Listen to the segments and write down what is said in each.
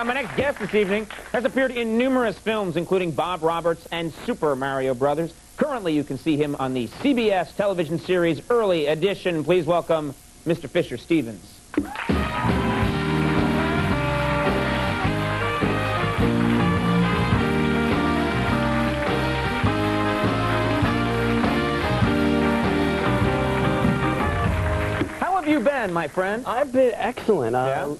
my next guest this evening has appeared in numerous films, including Bob Roberts and Super Mario Brothers. Currently, you can see him on the CBS television series Early Edition. Please welcome Mr. Fisher Stevens. How have you been, my friend? I've been excellent.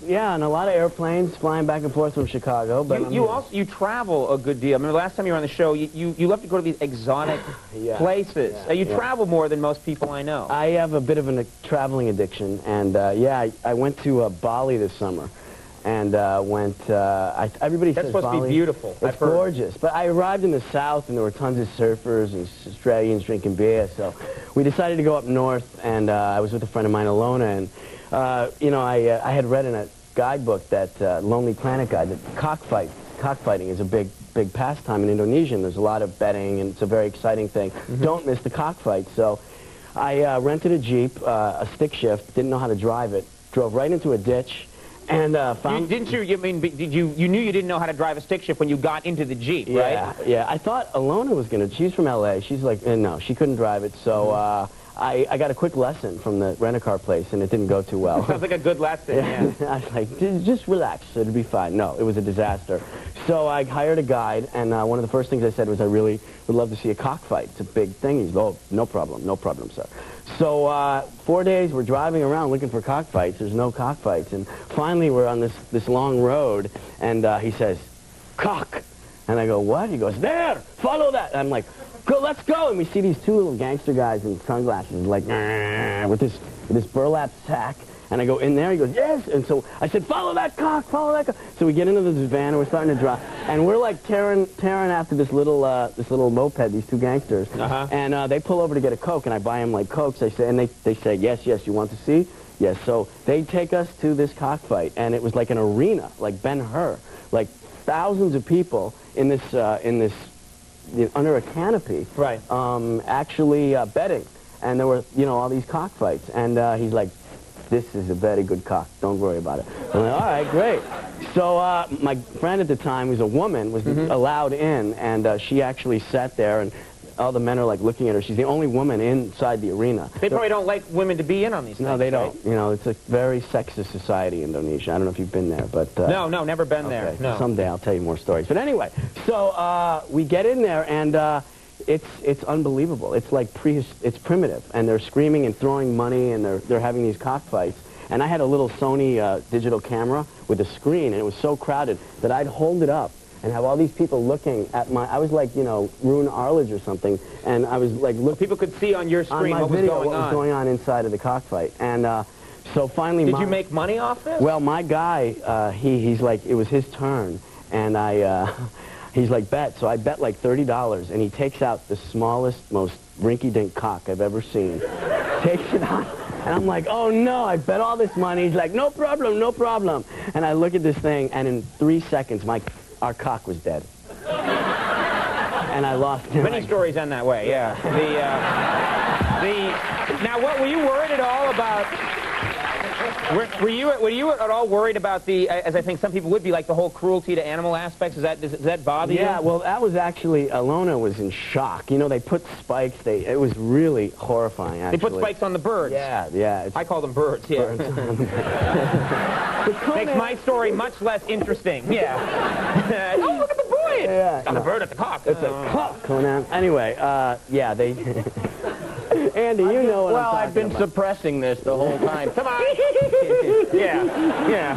Yeah, and a lot of airplanes flying back and forth from Chicago. But you travel a good deal. I remember last time you were on the show, you love to go to these exotic places. You travel more than most people I know. I have a bit of a traveling addiction, and yeah, I went to Bali this summer. And everybody says supposed Bali, to be beautiful. It's gorgeous. But I arrived in the south, and there were tons of surfers and Australians drinking beer. So we decided to go up north, and I was with a friend of mine, Alona, and you know, I had read in a guidebook that Lonely Planet guide that cockfighting is a big pastime in Indonesia. And there's a lot of betting, and it's a very exciting thing. Don't miss the cockfight. So I rented a Jeep, a stick shift, didn't know how to drive it, drove right into a ditch. And found... You knew you didn't know how to drive a stick shift when you got into the Jeep, right? Yeah. I thought Alona was going to... She's from L.A. She's like, no, she couldn't drive it. So I got a quick lesson from the rent-a-car place, and it didn't go too well. Sounds like a good lesson, yeah. I was like, just relax. It'll be fine. No, it was a disaster. So I hired a guide, and one of the first things I said was, I really would love to see a cockfight. It's a big thing. He's, oh, no problem, sir. So 4 days, we're driving around looking for cockfights. There's no cockfights. And finally, we're on this long road, and he says, cock. And I go, what? He goes, there, follow that. And I'm like, go, let's go. And we see these two little gangster guys in sunglasses, like, with this burlap sack. And I go in there, he goes, yes. And so I said, follow that cock, follow that cock. So we get into this van, and we're starting to drive. And we're like tearing after this little moped, these two gangsters. And they pull over to get a Coke, and I buy them like Cokes. They say, yes, you want to see? Yes. So they take us to this cockfight, and it was like an arena, like Ben-Hur, like thousands of people in this under a canopy, right? Actually betting. And there were, all these cockfights. And he's like, this is a very good cock. Don't worry about it. I'm like, all right, great. So my friend at the time, who's a woman, was allowed in, and she actually sat there, and all the men are like looking at her. She's the only woman inside the arena. They probably don't like women to be in on these things. No, they don't. Right? It's a very sexist society in Indonesia. I don't know if you've been there, but... No, never been there. No. Someday I'll tell you more stories. But anyway, so we get in there, and... It's unbelievable. It's like it's primitive, and they're screaming and throwing money, and they're having these cockfights. And I had a little Sony digital camera with a screen, and it was so crowded that I'd hold it up and have all these people looking at I was like, Rune Arledge or something, and I was like, look. People could see on your screen what was going on inside of the cockfight. And so finally, did you make money off this? Well, my guy, he's like, it was his turn, and he's like, bet. So I bet like $30, and he takes out the smallest, most rinky-dink cock I've ever seen. Takes it out, and I'm like, oh no, I bet all this money. He's like, no problem, no problem. And I look at this thing, and in 3 seconds, our cock was dead. And I lost him. Many stories end that way, yeah. Now, what were you worried at all about? Were you at all worried about as I think some people would be, like the whole cruelty to animal aspects? Does that bother you? Yeah, well, that was actually, Alona was in shock. They put spikes. It was really horrifying, actually. They put spikes on the birds. Yeah. I call them birds, yeah. Makes my story much less interesting, yeah. Oh, look at the boy! Yeah. Got a bird at the cock. It's a cock, Conan. Anyway, yeah, they... Andy, you know what I'm talking about. I've been suppressing this the whole time. Come on. Yeah.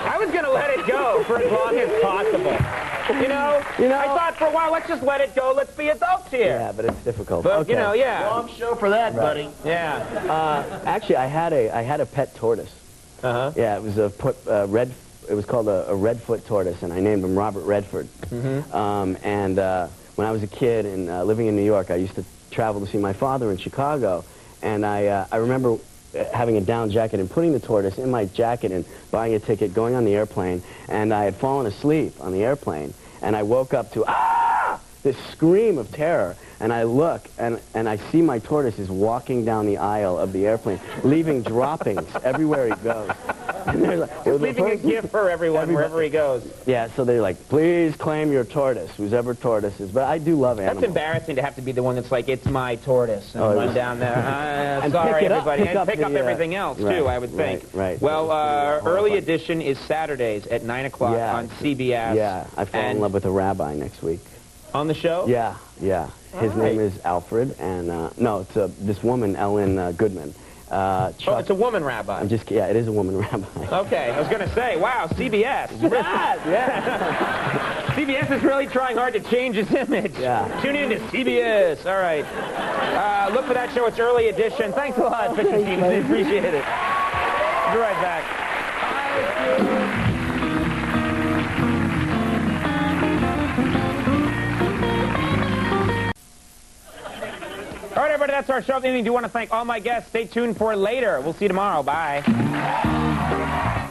I was going to let it go for as long as possible. I thought for a while, let's just let it go. Let's be adults here. Yeah, but it's difficult. But, yeah. Long show for that, buddy. Yeah. Actually, I had a pet tortoise. Yeah, it was it was called a Redfoot tortoise, and I named him Robert Redford. And when I was a kid and living in New York, I used to travel to see my father in Chicago, and I remember having a down jacket and putting the tortoise in my jacket and buying a ticket, going on the airplane, and I had fallen asleep on the airplane, and I woke up to this scream of terror, and I look, and I see my tortoise is walking down the aisle of the airplane, leaving droppings everywhere he goes. And they're like, well, the Leaving a person- gift for everyone wherever he goes. Yeah, so they're like, please claim your tortoise, whoever tortoise is. But I do love animals. That's embarrassing to have to be the one that's like, it's my tortoise, and run down there. And Sorry, pick it up, everybody. pick And up pick up the, everything else, right, too, I would think. right. Well, It's early horrifying. edition is Saturdays at 9 o'clock on CBS. Yeah, I fall in love with a rabbi next week. On the show? Yeah. His name is Alfred, and no, it's this woman, Ellen Goodman. Oh, it's a woman rabbi. Yeah, it is a woman rabbi. Okay, I was going to say, wow, CBS. Yeah. CBS is really trying hard to change its image. Yeah. Tune in to CBS. All right. Look for that show. It's early edition. Thanks a lot, Fish and Teams. I appreciate it. I'll be right back. All right, everybody, that's our show. I do want to thank all my guests. Stay tuned for later. We'll see you tomorrow. Bye.